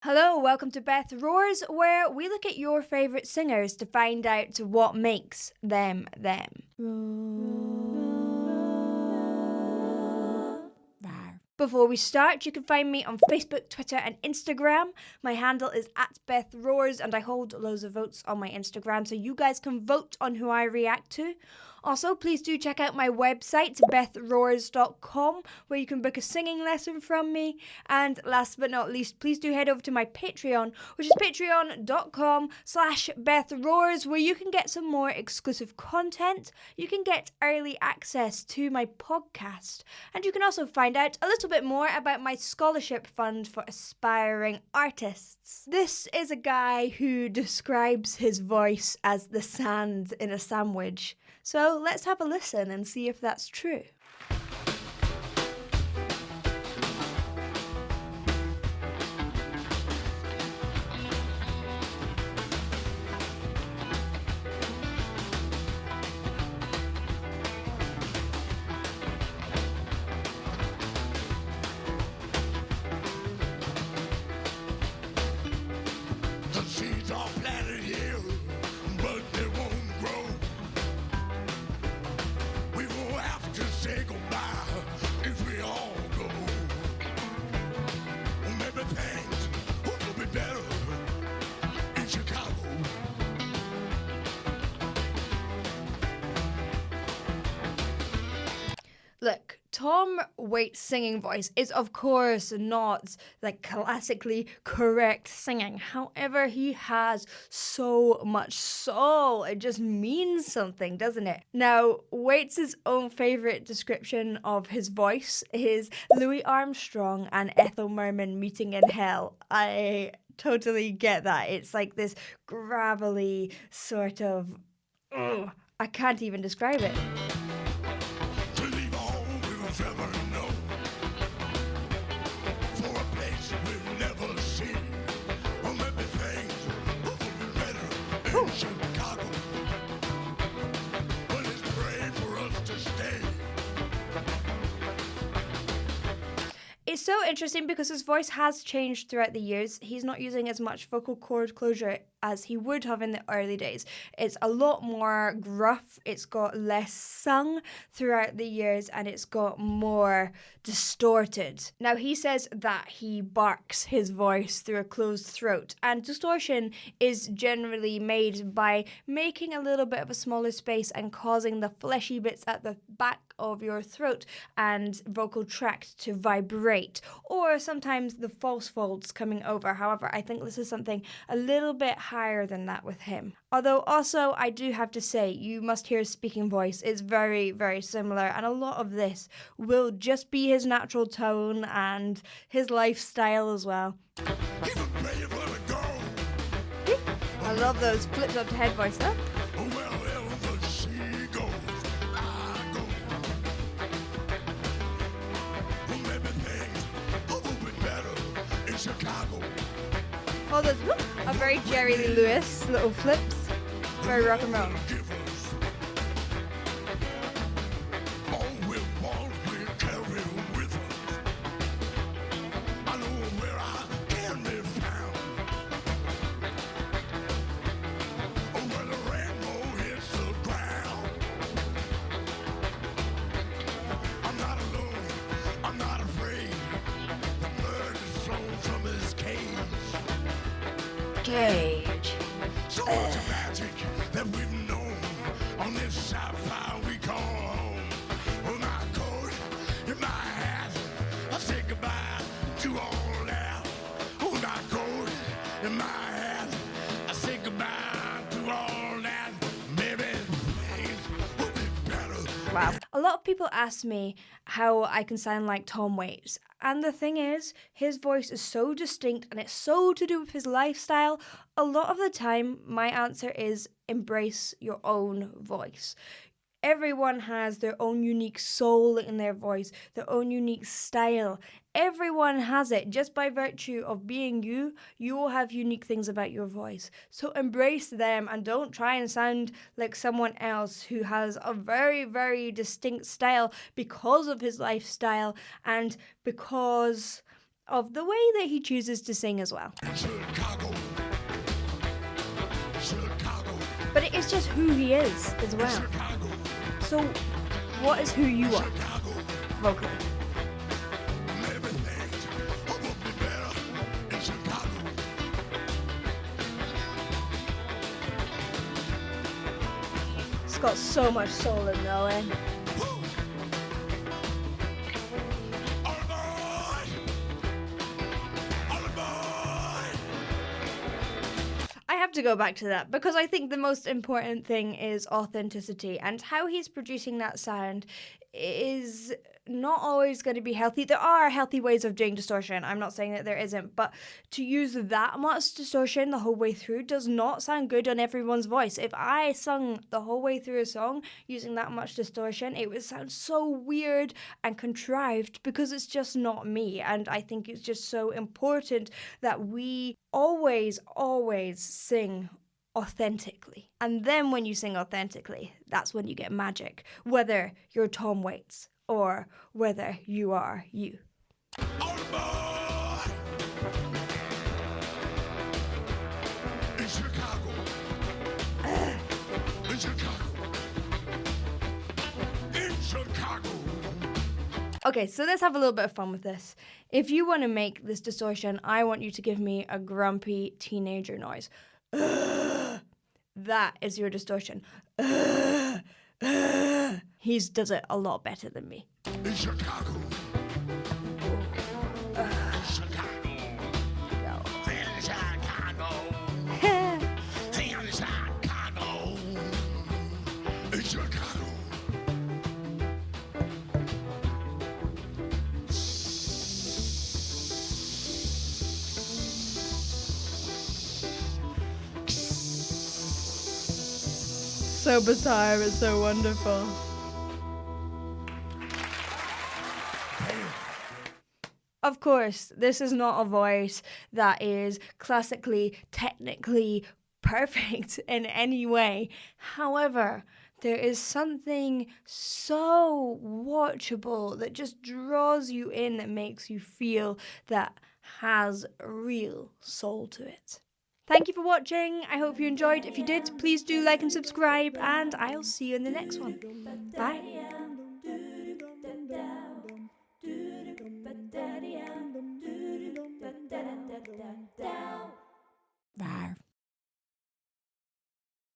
Hello, welcome to Beth Roars, where we look at your favourite singers to find out what makes them them. Before we start, you can find me on Facebook, Twitter, and Instagram. My handle is @BethRoars, and I hold loads of votes on my Instagram, so you guys can vote on who I react to. Also, please do check out my website, bethroars.com, where you can book a singing lesson from me. And last but not least, please do head over to my Patreon, which is patreon.com/BethRoars, where you can get some more exclusive content. You can get early access to my podcast. And you can also find out a little bit more about my scholarship fund for aspiring artists. This is a guy who describes his voice as the sand in a sandwich. So let's have a listen and see if that's true. The seeds are planted here, but they won't grow. We will have to say goodbye if we all go. Well, maybe things will be better in Chicago. Look, Tom Waits' singing voice is of course not like classically correct singing. However, he has so much soul. It just means something, doesn't it? Now, Waits' own favourite description of his voice is Louis Armstrong and Ethel Merman meeting in hell. I totally get that. It's like this gravelly sort of... I can't even describe it. To leave a home we will never know. For a place we've never seen. Well, maybe things will be better in Chicago. But it's brave for us to stay. It's so interesting because his voice has changed throughout the years. He's not using as much vocal cord closure as he would have in the early days. It's a lot more gruff, it's got less sung throughout the years, and it's got more distorted. Now, he says that he barks his voice through a closed throat, and distortion is generally made by making a little bit of a smaller space and causing the fleshy bits at the back of your throat and vocal tract to vibrate, or sometimes the false folds coming over. However, I think this is something a little bit higher than that with him. Although also, I do have to say, you must hear his speaking voice. It's very, very similar, and a lot of this will just be his natural tone and his lifestyle as well. Even brave, let it go. I love those flipped up to head voice though. Wherever the sea goes, I go. Well, maybe things will be better in Chicago. Oh, those are very Jerry Lee Lewis little flips. Very rock and roll. Give us all we want, we carry with us. I know where I can be found. Oh, where the rainbow hits the ground. I'm not alone, I'm not afraid. The bird is thrown from his cage. Cage. So much magic that we've known on this sci-fi we call home. With my coat in my hat, I say goodbye to all that. With my coat in my hat, I say goodbye to all that. Maybe things will be better. Wow. A lot of people ask me how I can sound like Tom Waits. And the thing is, his voice is so distinct and it's so to do with his lifestyle. A lot of the time, my answer is embrace your own voice. Everyone has their own unique soul in their voice, their own unique style. Everyone has it. Just by virtue of being you, you will have unique things about your voice. So embrace them and don't try and sound like someone else who has a very, very distinct style because of his lifestyle and because of the way that he chooses to sing as well. Chicago. Chicago. But it is just who he is as well. Chicago. So, what is who you are Chicago. vocally? Maybe things would be better in Chicago. It's got so much soul in though, eh? All aboard! All aboard! I have to go back to that because I think the most important thing is authenticity, and how he's producing that sound is not always going to be healthy. There are healthy ways of doing distortion. I'm not saying that there isn't, but to use that much distortion the whole way through does not sound good on everyone's voice. If I sung the whole way through a song using that much distortion, it would sound so weird and contrived because it's just not me. And I think it's just so important that we always sing authentically. And then when you sing authentically, that's when you get magic, whether you're Tom Waits or whether you are you. All aboard! In Chicago. In Chicago. In Chicago. Okay, so let's have a little bit of fun with this. If you want to make this distortion, I want you to give me a grumpy teenager noise. That is your distortion. He does it a lot better than me. In Chicago. In Chicago. No. In Chicago. In Chicago. In Chicago. So bizarre, it's so wonderful. Of course, this is not a voice that is classically, technically perfect in any way. However, there is something so watchable that just draws you in, that makes you feel, that has real soul to it. Thank you for watching. I hope you enjoyed. If you did, please do like and subscribe, and I'll see you in the next one. Bye.